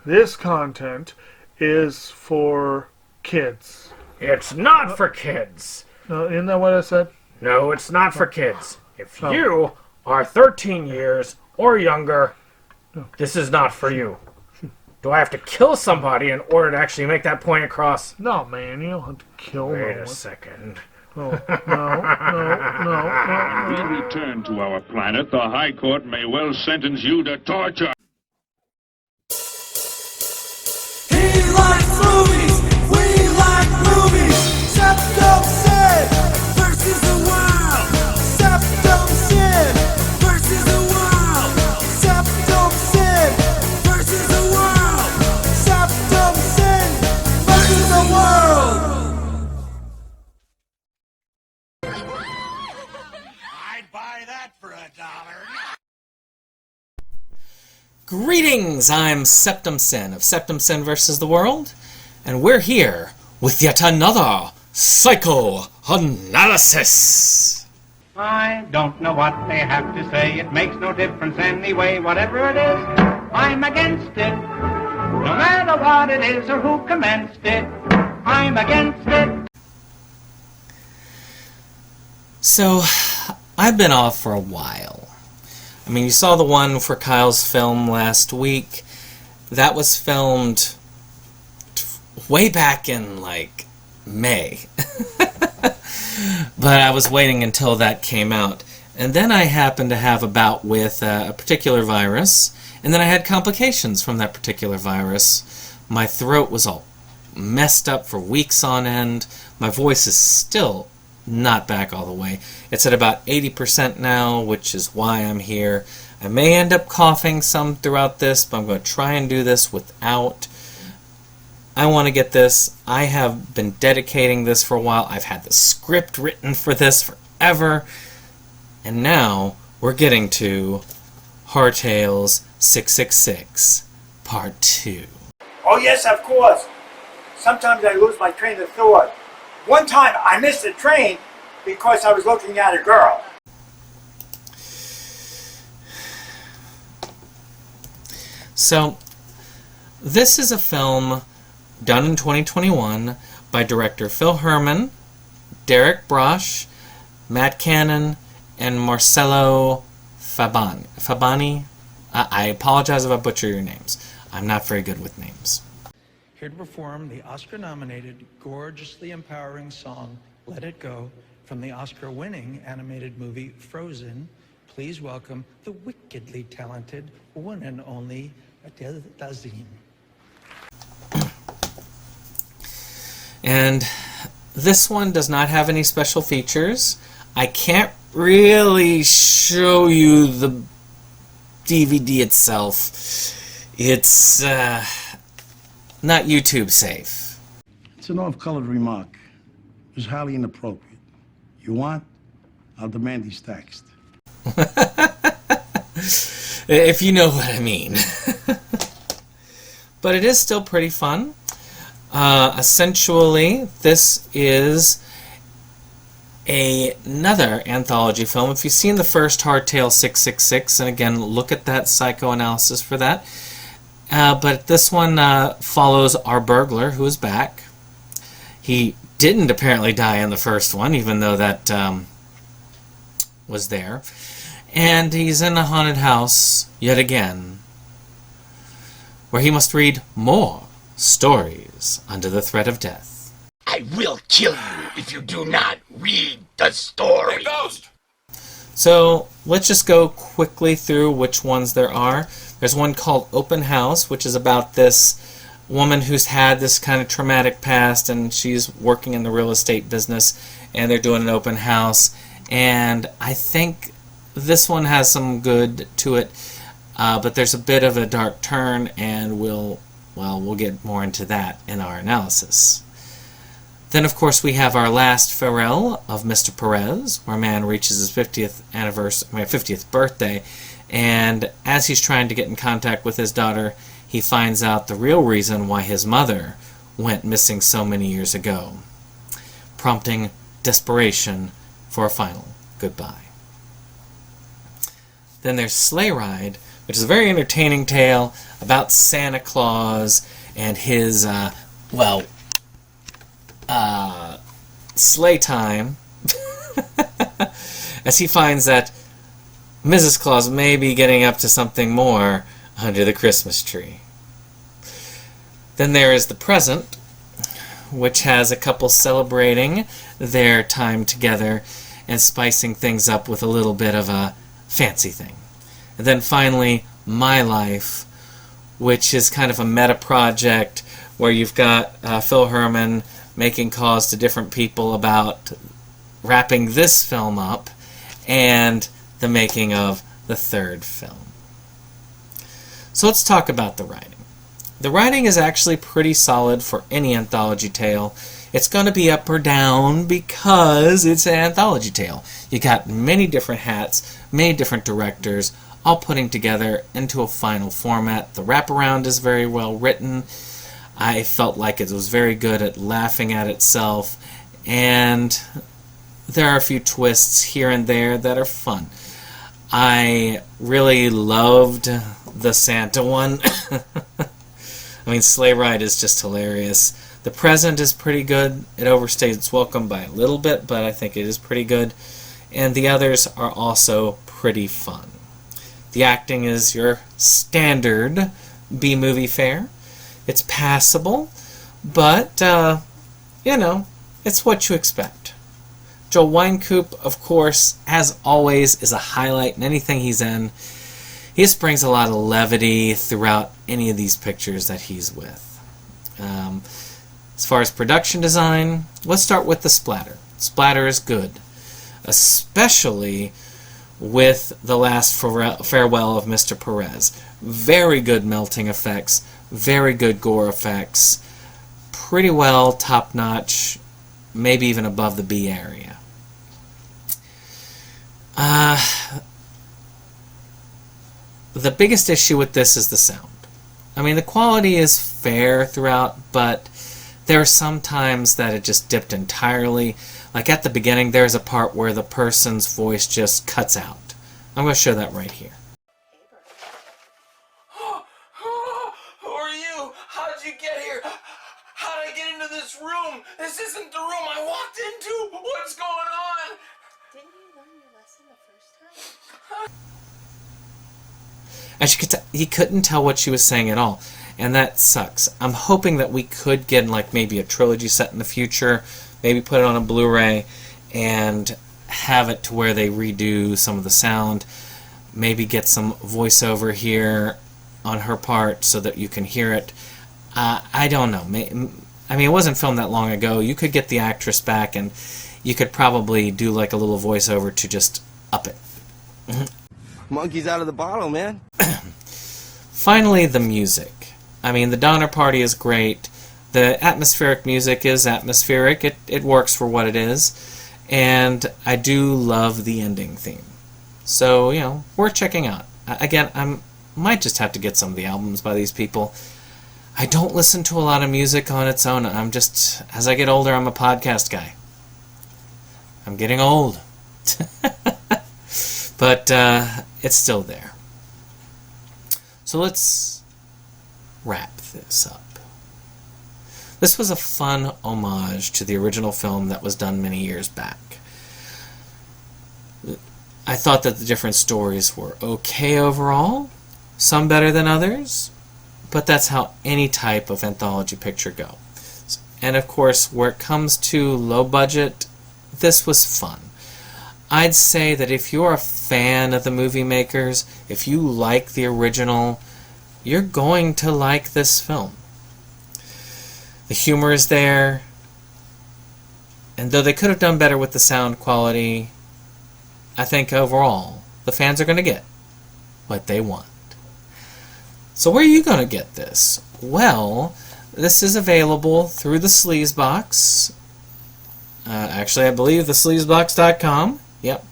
this content is for kids. It's not for kids. Isn't that what I said? No, it's not for kids. If you are 13 years or younger, this is not for you. Do I have to kill somebody in order to actually make that point across? No, man, you don't have to kill no one. Wait a second. Oh, no. We return to our planet. The High Court may well sentence you to torture. He likes movies. We like movies. SeptumSin versus the world. SeptumSin versus the world. SeptumSin versus the world. SeptumSin versus the world. I'd buy that for $1. Greetings, I'm SeptumSin of SeptumSin vs. the World, and we're here with yet another Psychoanalysis. I don't know what they have to say, it makes no difference anyway, whatever it is, I'm against it. No matter what it is or who commenced it, I'm against it. So, I've been off for a while. I mean, you saw the one for Kyle's film last week. That was filmed way back in, like, May. But I was waiting until that came out. And then I happened to have a bout with a particular virus, and then I had complications from that particular virus. My throat was all messed up for weeks on end. My voice is still not back all the way. It's at about 80% now, which is why I'm here. I may end up coughing some throughout this, but I'm going to try and do this without. I want to get this. I have been dedicating this for a while. I've had the script written for this forever. And now we're getting to Horrortales 666 Part 2. Oh yes, of course. Sometimes I lose my train of thought. One time I missed a train because I was looking at a girl. So, this is a film done in 2021 by director Phil Herman, Derek Brosh, Matt Cannon, and Marcello Fabani. I apologize if I butcher your names. I'm not very good with names. Here to perform the Oscar-nominated, gorgeously empowering song, Let It Go, from the Oscar-winning animated movie Frozen, please welcome the wickedly talented one and only Adele Dazeem. And this one does not have any special features. I can't really show you the DVD itself. It's not YouTube safe. It's an off-colored remark. It was highly inappropriate. You want? I'll demand he's taxed. If you know what I mean. But it is still pretty fun. Essentially, this is another anthology film. If you've seen the first Horrortales 666, and again, look at that psychoanalysis for that. But this one follows our burglar, who is back. He didn't apparently die in the first one, even though that was there. And he's in a haunted house, yet again, where he must read more stories under the threat of death. I will kill you if you do not read the story. Ghost! So, let's just go quickly through which ones there are. There's one called Open House, which is about this woman who's had this kind of traumatic past, and she's working in the real estate business, and they're doing an open house. And I think this one has some good to it, but there's a bit of a dark turn, and we'll get more into that in our analysis. Then, of course, we have our last farewell of Mr. Perez, where a man reaches his 50th birthday, and as he's trying to get in contact with his daughter, he finds out the real reason why his mother went missing so many years ago, prompting desperation for a final goodbye. Then there's Sleigh Ride, which is a very entertaining tale about Santa Claus and his, sleigh time, as he finds that Mrs. Claus may be getting up to something more under the Christmas tree. Then there is the present, which has a couple celebrating their time together and spicing things up with a little bit of a fancy thing. And then finally, My Life, which is kind of a meta project where you've got Phil Herman making calls to different people about wrapping this film up and the making of the third film. So let's talk about the writing. The writing is actually pretty solid for any anthology tale. It's going to be up or down because it's an anthology tale. You got many different hats, many different directors, all putting together into a final format. The wraparound is very well written. I felt like it was very good at laughing at itself, and there are a few twists here and there that are fun. I really loved the Santa one. I mean, Sleigh Ride is just hilarious. The present is pretty good. It overstays its welcome by a little bit, but I think it is pretty good. And the others are also pretty fun. The acting is your standard B-movie fare. It's passable, but, it's what you expect. Joel Wynkoop, of course, as always, is a highlight in anything he's in. He just brings a lot of levity throughout any of these pictures that he's with. As far as production design, let's start with the splatter. Splatter is good, especially with the last farewell of Mr. Perez. Very good melting effects, very good gore effects, pretty well top-notch, maybe even above the B area. The biggest issue with this is the sound. I mean, the quality is fair throughout, but there are some times that it just dipped entirely. Like at the beginning, there's a part where the person's voice just cuts out. I'm going to show that right here. Who are you? How did you get here? How did I get into this room? This isn't the room I walked into. What's going on? Didn't you learn your lesson the first time? As you could tell, he couldn't tell what she was saying at all, and that sucks. I'm hoping that we could get like maybe a trilogy set in the future, maybe put it on a Blu-ray, and have it to where they redo some of the sound, maybe get some voiceover here on her part so that you can hear it. I don't know. I mean, it wasn't filmed that long ago. You could get the actress back, and you could probably do like a little voiceover to just up it. Monkey's out of the bottle, man. Finally, the music. I mean, the Donner Party is great. The atmospheric music is atmospheric. It works for what it is. And I do love the ending theme. So, worth checking out. Again, I might just have to get some of the albums by these people. I don't listen to a lot of music on its own. I'm just, as I get older, I'm a podcast guy. I'm getting old. But it's still there. So let's wrap this up. This was a fun homage to the original film that was done many years back. I thought that the different stories were okay overall, some better than others, but that's how any type of anthology picture goes. And of course, where it comes to low budget, this was fun. I'd say that if you're a fan of the movie makers, if you like the original, you're going to like this film. The humor is there, and though they could have done better with the sound quality, I think overall, the fans are going to get what they want. So where are you going to get this? Well, this is available through the Sleazebox. Actually, I believe the sleazebox.com. Yep.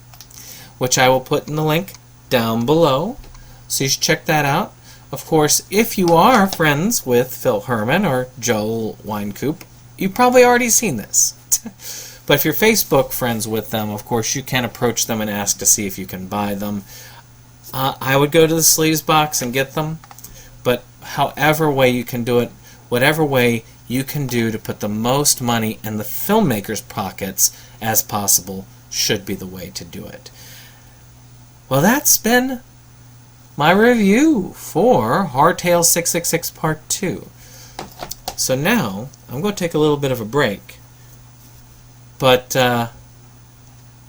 Which I will put in the link down below. So you should check that out. Of course, if you are friends with Phil Herman or Joel Wynkoop, you've probably already seen this. But if you're Facebook friends with them, of course, you can approach them and ask to see if you can buy them. I would go to the sleeves box and get them, but however way you can do it, whatever way you can do to put the most money in the filmmaker's pockets as possible should be the way to do it. Well, that's been my review for Horrortales 666 Part 2. So now, I'm going to take a little bit of a break. But,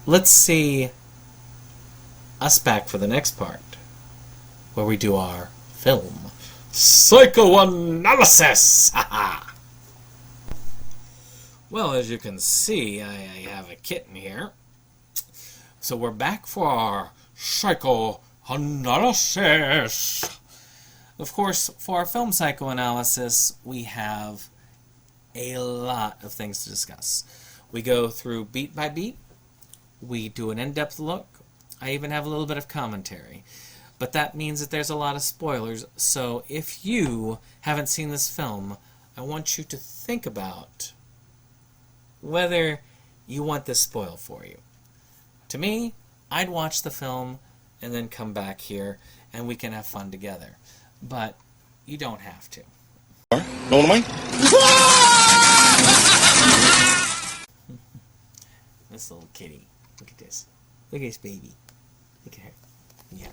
let's see us back for the next part, where we do our film Psychoanalysis! Well, as you can see, I have a kitten here. So we're back for our Psychoanalysis. Of course, for our film Psychoanalysis, we have a lot of things to discuss. We go through beat by beat. We do an in-depth look. I even have a little bit of commentary. But that means that there's a lot of spoilers. So if you haven't seen this film, I want you to think about whether you want this spoiled for you. To me, I'd watch the film and then come back here and we can have fun together. But you don't have to. No mind? This little kitty. Look at this. Look at this baby. Look at her. Yeah.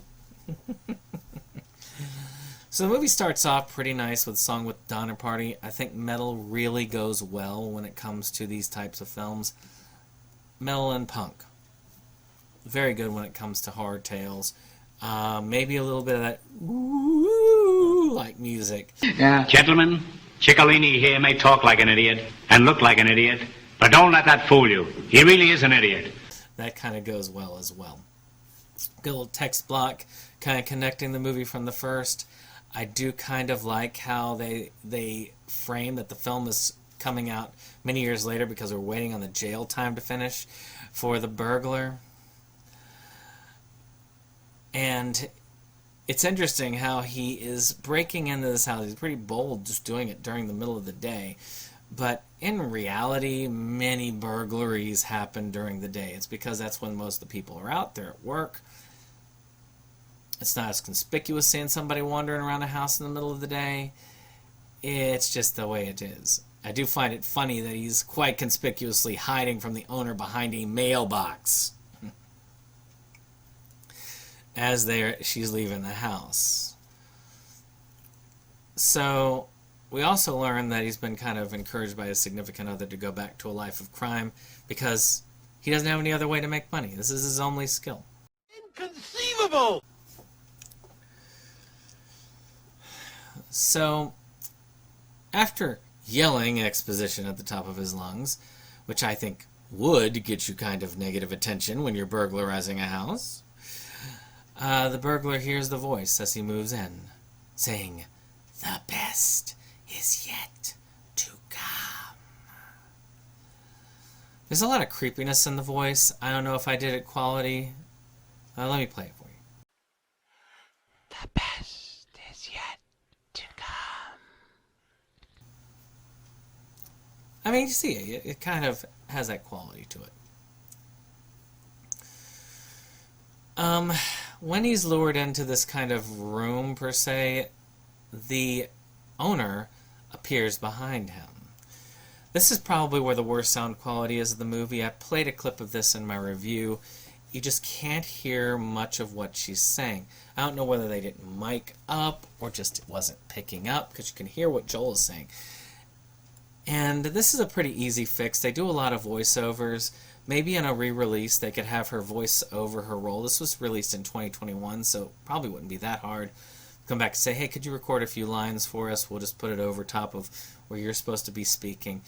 So the movie starts off pretty nice with a song with Donner Party. I think metal really goes well when it comes to these types of films. Metal and punk. Very good when it comes to Horrortales. Maybe a little bit of that ooh-like music. Yeah. Gentlemen, Ciccolini here may talk like an idiot and look like an idiot, but don't let that fool you. He really is an idiot. That kind of goes well as well. Good little text block kind of connecting the movie from the first. I do kind of like how they frame that the film is coming out many years later because we're waiting on the jail time to finish for the burglar. And it's interesting how he is breaking into this house. He's pretty bold just doing it during the middle of the day. But in reality, many burglaries happen during the day. It's because that's when most of the people are out there at work. It's not as conspicuous seeing somebody wandering around a house in the middle of the day. It's just the way it is. I do find it funny that he's quite conspicuously hiding from the owner behind a mailbox as she's leaving the house. So we also learn that he's been kind of encouraged by his significant other to go back to a life of crime because he doesn't have any other way to make money. This is his only skill. Inconceivable! So, after yelling exposition at the top of his lungs, which I think would get you kind of negative attention when you're burglarizing a house, the burglar hears the voice as he moves in, saying, "The best is yet to come." There's a lot of creepiness in the voice. I don't know if I did it quality. Let me play it for you. The best is yet to come. I mean, you see it kind of has that quality to it. When he's lured into this kind of room, per se, the owner appears behind him. This is probably where the worst sound quality is of the movie. I played a clip of this in my review. You just can't hear much of what she's saying. I don't know whether they didn't mic up or just it wasn't picking up, because you can hear what Joel is saying. And this is a pretty easy fix. They do a lot of voiceovers. Maybe in a re-release they could have her voice over her role. This was released in 2021, so it probably wouldn't be that hard. Come back and say, hey, could you record a few lines for us? We'll just put it over top of where you're supposed to be speaking.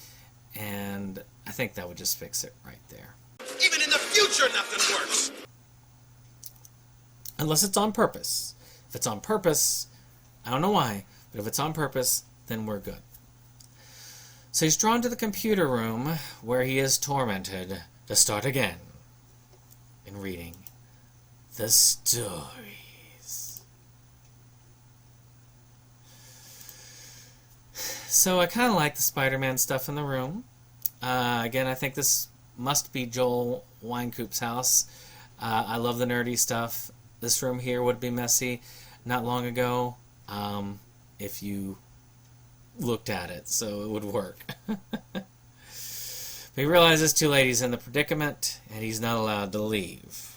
And I think that would just fix it right there. Even in the future, nothing works! Unless it's on purpose. If it's on purpose, I don't know why, but if it's on purpose, then we're good. So he's drawn to the computer room where he is tormented to start again in reading the stories. So I kind of like the Spider-Man stuff in the room. Again, I think this must be Joel Wynkoop's house. I love the nerdy stuff. this room here would be messy not long ago if you looked at it, so it would work. But he realizes too late he's in the predicament, and he's not allowed to leave.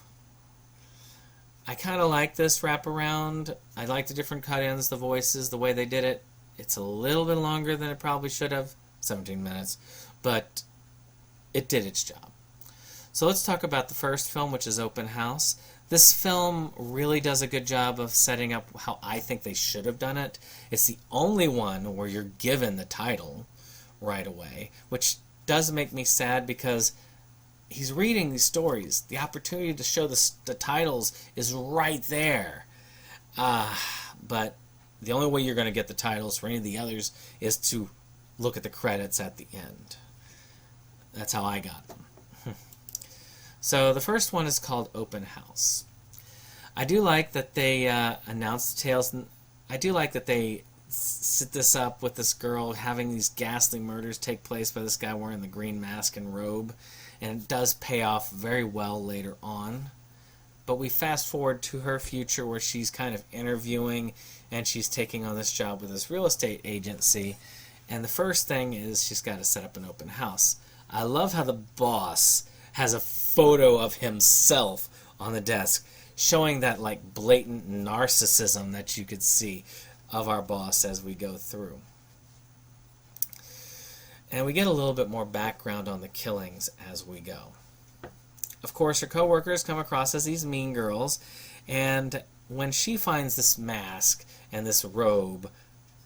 I kind of like this wraparound. I like the different cut-ins, the voices, the way they did it. It's a little bit longer than it probably should have, 17 minutes, but it did its job. So let's talk about the first film, which is Open House. This film really does a good job of setting up how I think they should have done it. It's the only one where you're given the title right away, which does make me sad because he's reading these stories. The opportunity to show the titles is right there. But the only way you're going to get the titles for any of the others is to look at the credits at the end. That's how I got them. So the first one is called Open House. I do like that they announced the tales. I do like that they set this up with this girl having these ghastly murders take place by this guy wearing the green mask and robe. And it does pay off very well later on. But we fast forward to her future where she's kind of interviewing and she's taking on this job with this real estate agency. And the first thing is she's got to set up an open house. I love how the boss has a photo of himself on the desk, showing that like blatant narcissism that you could see of our boss as we go through. And we get a little bit more background on the killings as we go. Of course, her co-workers come across as these mean girls, and when she finds this mask and this robe,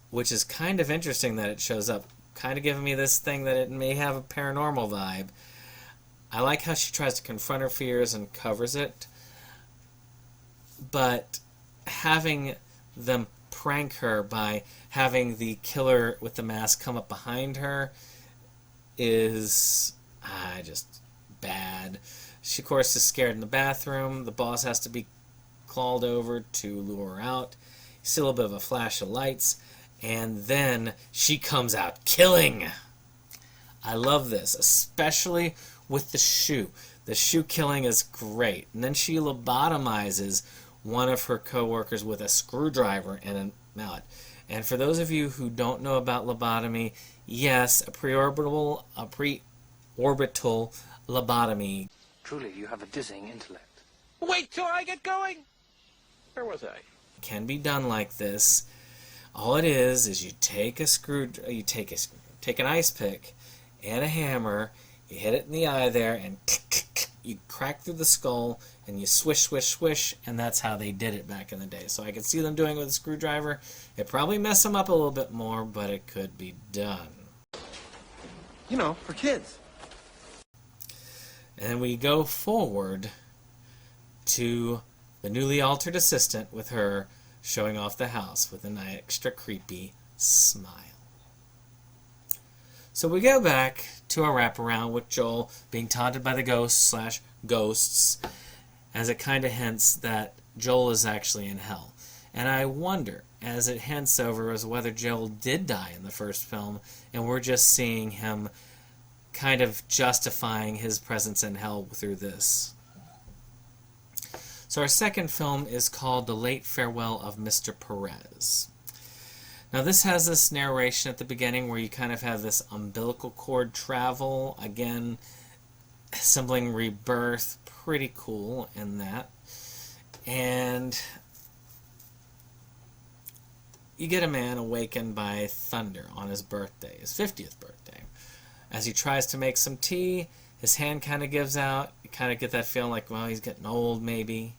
which is kind of interesting that it shows up, kind of giving me this thing that it may have a paranormal vibe. I like how she tries to confront her fears and covers it, but having them prank her by having the killer with the mask come up behind her is just bad. She, of course, is scared in the bathroom. The boss has to be called over to lure her out. You see a little bit of a flash of lights, and then she comes out killing. I love this, especially with the shoe. The shoe killing is great. And then she lobotomizes one of her co-workers with a screwdriver and a mallet. And for those of you who don't know about lobotomy, yes, a preorbital lobotomy. Truly, you have a dizzying intellect. Wait till I get going. Where was I? Can be done like this. All it is you take a take an ice pick and a hammer, you hit it in the eye there, and you crack through the skull, and you swish, swish, swish, and that's how they did it back in the day. So I could see them doing it with a screwdriver. It probably messed them up a little bit more, but it could be done. You know, for kids. And we go forward to the newly altered assistant with her showing off the house with an extra creepy smile. So we go back to a wraparound with Joel being taunted by the ghosts, as it kind of hints that Joel is actually in hell. And I wonder, as it hints over, as whether Joel did die in the first film, and we're just seeing him kind of justifying his presence in hell through this. So our second film is called The Late Farewell of Mr. Perez. Now this has this narration at the beginning where you kind of have this umbilical cord travel, again, symboling rebirth, pretty cool in that. And you get a man awakened by thunder on his birthday, his 50th birthday. As he tries to make some tea, his hand kind of gives out. You kind of get that feeling like, well, he's getting old maybe.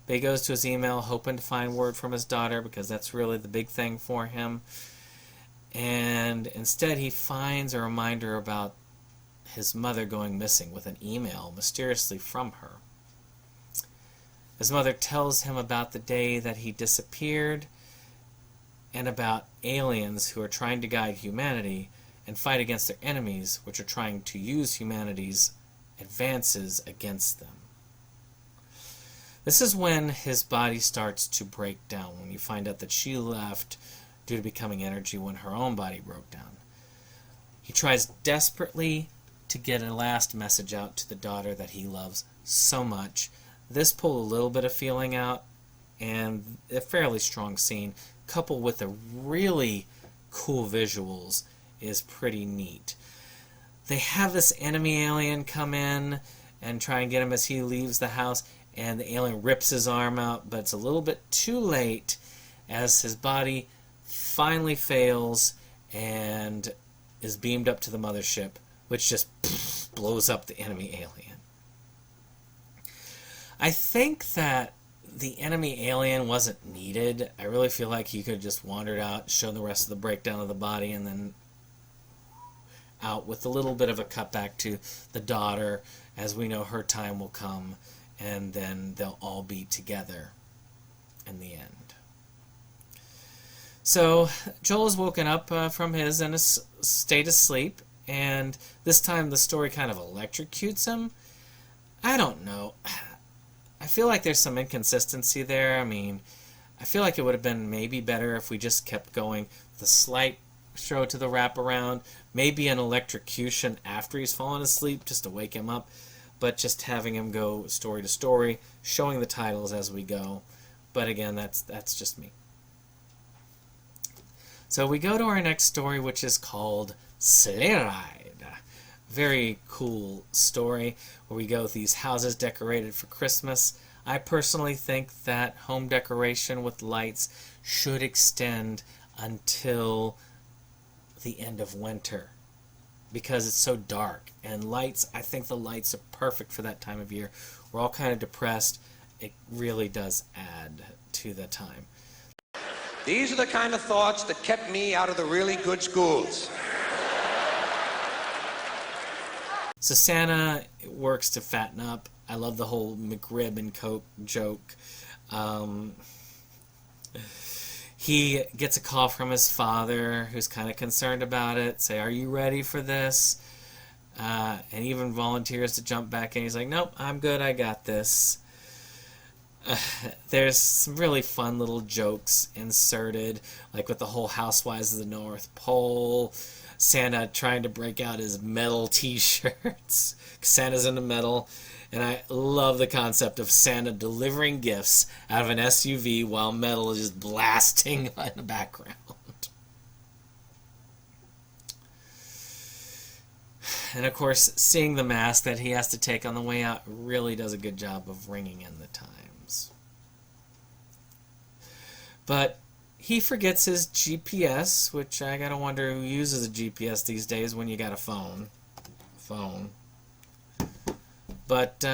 But he goes to his email hoping to find word from his daughter because that's really the big thing for him. And instead he finds a reminder about his mother going missing with an email mysteriously from her. His mother tells him about the day that he disappeared and about aliens who are trying to guide humanity and fight against their enemies, which are trying to use humanity's advances against them. This is when his body starts to break down, when you find out that she left due to becoming energy when her own body broke down. He tries desperately to get a last message out to the daughter that he loves so much. This pulled a little bit of feeling out and a fairly strong scene, coupled with the really cool visuals, is pretty neat. They have this enemy alien come in and try and get him as he leaves the house, and the alien rips his arm out, but it's a little bit too late as his body finally fails and is beamed up to the mothership, which just blows up the enemy alien. I think that the enemy alien wasn't needed. I really feel like he could have just wandered out, shown the rest of the breakdown of the body, and then out with a little bit of a cutback to the daughter, as we know her time will come, and then they'll all be together in the end. So Joel is woken up from his in a state of sleep, and this time the story kind of electrocutes him. I don't know. I feel like there's some inconsistency there. I mean, I feel like it would have been maybe better if we just kept going with a slight show to the wraparound, maybe an electrocution after he's fallen asleep just to wake him up, but just having him go story to story, showing the titles as we go. But again, that's just me. So we go to our next story, which is called Sleigh Ride. Very cool story where we go with these houses decorated for Christmas. I personally think that home decoration with lights should extend until the end of winter because it's so dark. And lights, I think the lights are perfect for that time of year. We're all kind of depressed. It really does add to the time. These are the kind of thoughts that kept me out of the really good schools. So Santa works to fatten up. I love the whole McRib and Coke joke. He gets a call from his father, who's kind of concerned about it. Say, "Are you ready for this?" And even volunteers to jump back in. He's like, "Nope, I'm good. I got this." There's some really fun little jokes inserted, like with the whole Housewives of the North Pole, Santa trying to break out his metal t-shirts. Santa's into metal. And I love the concept of Santa delivering gifts out of an SUV while metal is just blasting in the background. And of course, seeing the mask that he has to take on the way out really does a good job of ringing in the times. But he forgets his GPS, which I gotta wonder who uses a GPS these days when you got a phone. But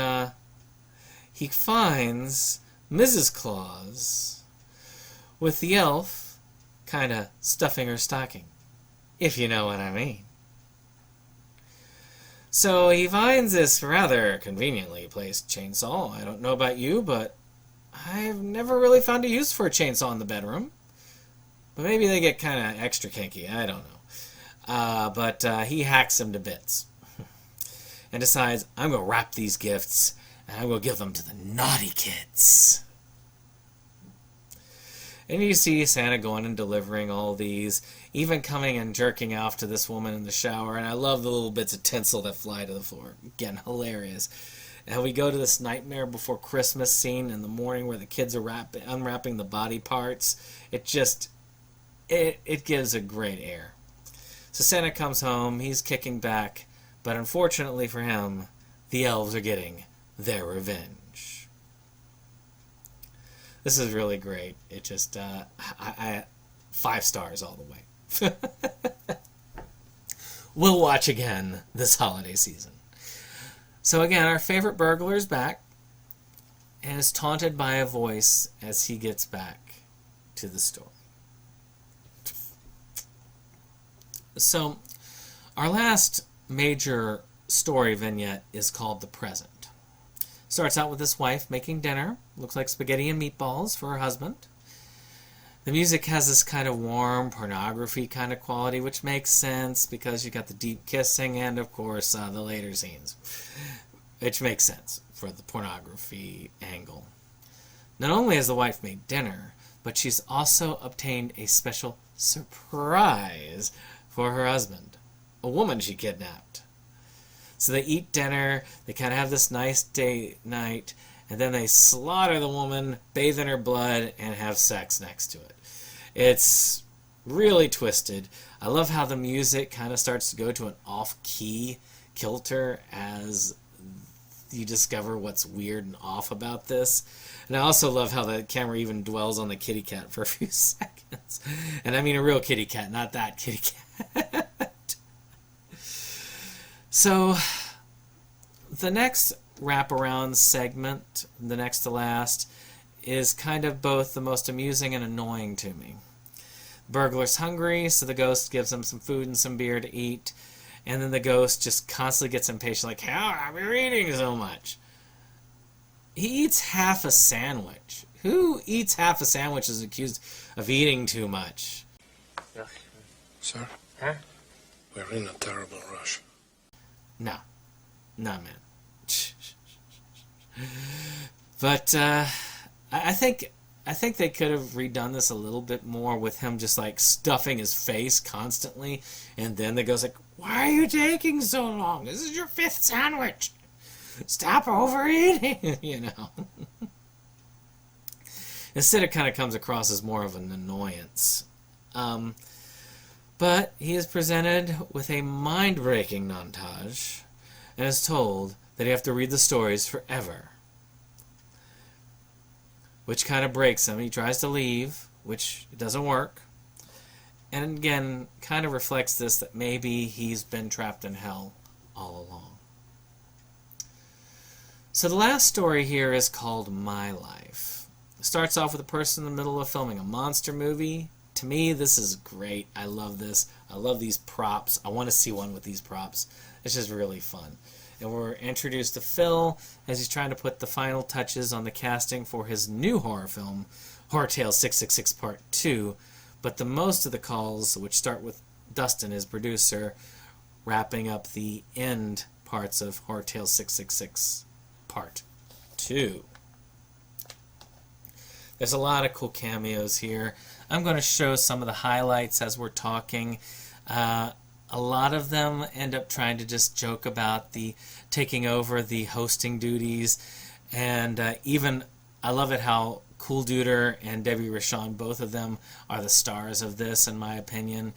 he finds Mrs. Claus with the elf kind of stuffing her stocking, if you know what I mean. So he finds this rather conveniently placed chainsaw. I don't know about you, but I've never really found a use for a chainsaw in the bedroom. But maybe they get kind of extra kinky. I don't know. But he hacks him to bits. And decides, I'm going to wrap these gifts, and I'm going to give them to the naughty kids. And you see Santa going and delivering all these, even coming and jerking off to this woman in the shower. And I love the little bits of tinsel that fly to the floor. Again, hilarious. And we go to this Nightmare Before Christmas scene in the morning where the kids are unwrapping the body parts. It gives a great air. So Santa comes home, he's kicking back. But unfortunately for him, the elves are getting their revenge. This is really great. It just, 5 stars all the way. We'll watch again this holiday season. So again, our favorite burglar is back and is taunted by a voice as he gets back to the store. So, our last major story vignette is called The Present. Starts out with his wife making dinner. Looks like spaghetti and meatballs for her husband. The music has this kind of warm pornography kind of quality, which makes sense because you got the deep kissing and, of course, the later scenes, which makes sense for the pornography angle. Not only has the wife made dinner, but she's also obtained a special surprise for her husband. A woman she kidnapped. So they eat dinner, they kind of have this nice date night, and then they slaughter the woman, bathe in her blood, and have sex next to it. It's really twisted. I love how the music kind of starts to go to an off-key kilter as you discover what's weird and off about this. And I also love how the camera even dwells on the kitty cat for a few seconds. And I mean a real kitty cat, not that kitty cat. So, the next wraparound segment, the next to last, is kind of both the most amusing and annoying to me. Burglar's hungry, so the ghost gives him some food and some beer to eat. And then the ghost just constantly gets impatient, like, how are you eating so much? He eats half a sandwich. Who eats half a sandwich is accused of eating too much? Sir? Huh? We're in a terrible rush. No, man. But I think they could have redone this a little bit more with him just like stuffing his face constantly, and then the ghost like, why are you taking so long? This is your 5th sandwich. Stop overeating, you know. Instead, it kind of comes across as more of an annoyance. But he is presented with a mind-breaking montage and is told that you have to read the stories forever. Which kind of breaks him. He tries to leave, which doesn't work. And again, kind of reflects this, that maybe he's been trapped in hell all along. So the last story here is called My Life. It starts off with a person in the middle of filming a monster movie. To me, this is great. I love this. I love these props. I want to see one with these props. It's just really fun. And we're introduced to Phil as he's trying to put the final touches on the casting for his new horror film, Horrortales 666 Part 2. But the most of the calls, which start with Dustin, his producer, wrapping up the end parts of Horrortales 666 Part 2. There's a lot of cool cameos here. I'm going to show some of the highlights as we're talking. A lot of them end up trying to just joke about the taking over the hosting duties. And even, I love it how Cool Duder and Debbie Rochon, both of them are the stars of this, in my opinion.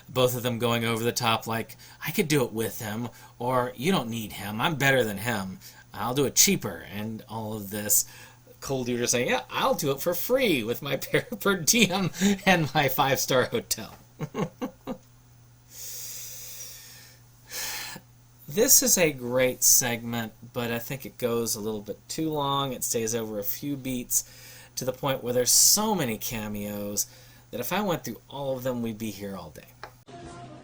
Both of them going over the top like, I could do it with him, or you don't need him, I'm better than him, I'll do it cheaper, and all of this. Cold Duder saying, yeah, I'll do it for free with my per diem and my 5-star hotel. This is a great segment, but I think it goes a little bit too long. It stays over a few beats to the point where there's so many cameos that if I went through all of them, we'd be here all day.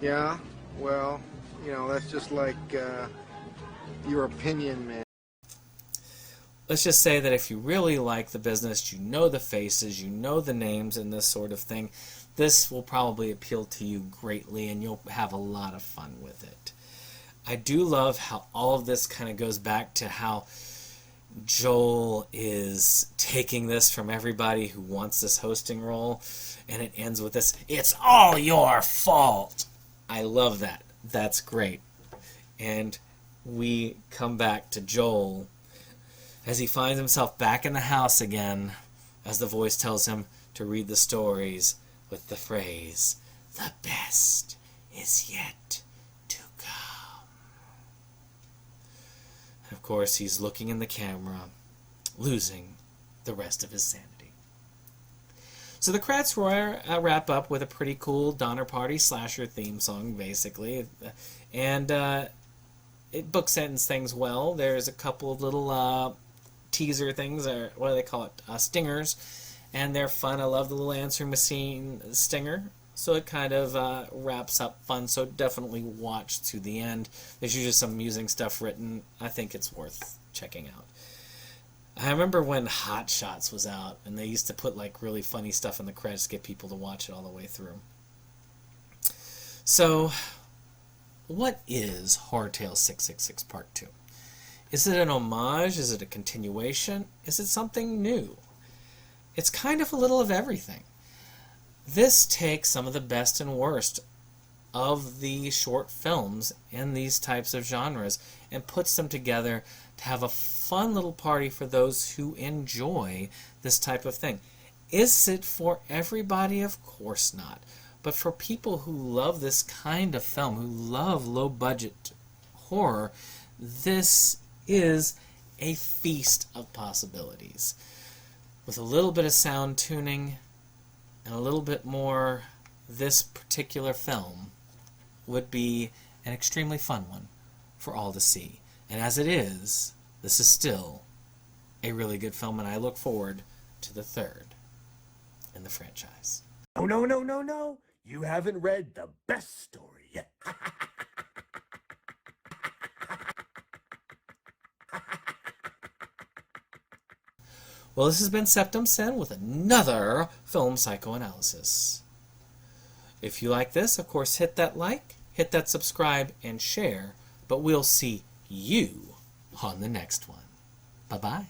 Yeah, well, you know, that's just like your opinion, man. Let's just say that if you really like the business, you know the faces, you know the names and this sort of thing, this will probably appeal to you greatly and you'll have a lot of fun with it. I do love how all of this kind of goes back to how Joel is taking this from everybody who wants this hosting role, and it ends with this, it's all your fault. I love that. That's great. And we come back to Joel as he finds himself back in the house again, as the voice tells him to read the stories with the phrase, the best is yet to come. And of course, he's looking in the camera, losing the rest of his sanity. So the credits wrap up with a pretty cool Donner Party slasher theme song, basically. And it bookends things well. There's a couple of little teaser things, or what do they call it, stingers, and they're fun. I love the little answering machine stinger, so it kind of wraps up fun, so definitely watch to the end. There's usually some amusing stuff written. I think it's worth checking out. I remember when Hot Shots was out, and they used to put like really funny stuff in the credits to get people to watch it all the way through. So, what is Horrortales 666 Part 2? Is it an homage? Is it a continuation? Is it something new? It's kind of a little of everything. This takes some of the best and worst of the short films in these types of genres and puts them together to have a fun little party for those who enjoy this type of thing. Is it for everybody? Of course not. But for people who love this kind of film, who love low-budget horror, this is a feast of possibilities. With a little bit of sound tuning and a little bit more, this particular film would be an extremely fun one for all to see. And as it is, this is still a really good film, and I look forward to the third in the franchise. Oh, no, no, no, no. You haven't read the best story yet. Well, this has been SeptumSin with another film psychoanalysis. If you like this, of course, hit that like, hit that subscribe, and share. But we'll see you on the next one. Bye-bye.